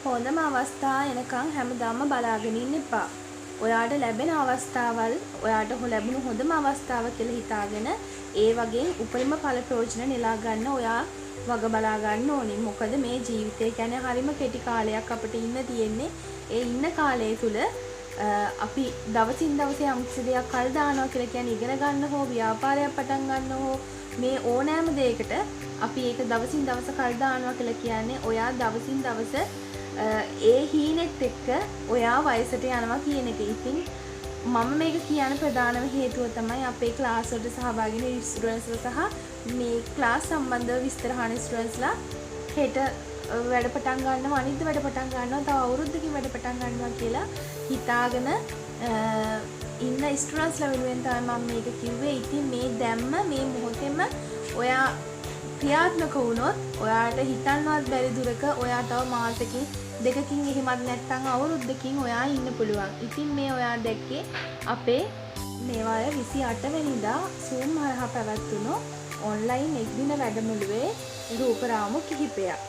හොඳම අවස්ථා එනකන් හැමදාම බලාගෙන ඉන්න එපා. ඔයාට ලැබෙන අවස්ථාවල් ඔයාට ලැබුණු හොඳම අවස්ථාව කියලා හිතාගෙන ඒ වගේ උපරිම ඵල ප්‍රයෝජන නෙලා ගන්න ඔයා වග බලා ගන්න ඕනේ. මොකද මේ ජීවිතය කියන්නේ හරිම කෙටි කාලයක් අපිට ඉන්න තියෙන්නේ. ඒ ඉන්න කාලය තුල අපි දවසින් දවස යම්කිසි දෙයක් කල් දානවා කියලා කියන්නේ ඉගෙන ගන්න හෝ ව්‍යාපාරයක් පටන් ගන්න හෝ මේ ඕනෑම දෙයකට අපි ඒක දවසින් දවස කල් දානවා කියලා කියන්නේ ඔයා දවසින් දවස ඒ හීනෙත් එක්ක ඔයා වයසට යනවා කියන එක. ඉතින් මම මේක කියන ප්‍රධානම හේතුව තමයි අපේ ක්ලාස් වලට සහභාගී වෙන ස්ටුඩන්ට්ස්ලා සහ මේ ක්ලාස් සම්බන්ධව විස්තර අහන ස්ටුඩන්ට්ස්ලා හෙට වැඩ පටන් ගන්නවා අනිත් වැඩ පටන් ගන්නවා තව අවුරුද්දකින් වැඩ පටන් ගන්නවා කියලා හිතාගෙන ඉන්න ස්ටුඩන්ට්ස්ලා වෙනුවෙන් තමයි මම මේක කිව්වේ. ඉතින් මේ දැම්ම මේ මොහොතේම ඔයා ක්‍රියාත්මක වුණොත් ඔයාට හිතන්නවත් බැරි දුරක ඔයා තව මාසෙකින් දෙකකින් එහෙමත් නැත්නම් අවුරුද්දකින් ඔයා ඉන්න පුළුවන්. ඉතින් මේ ඔයා දැක්කේ අපේ මේවාය 28 වෙනිදා Zoom හරහා පැවැත්වුණු ඔන්ලයින් එක්දින වැඩමුළුවේ රූපරාමු කිහිපයක්.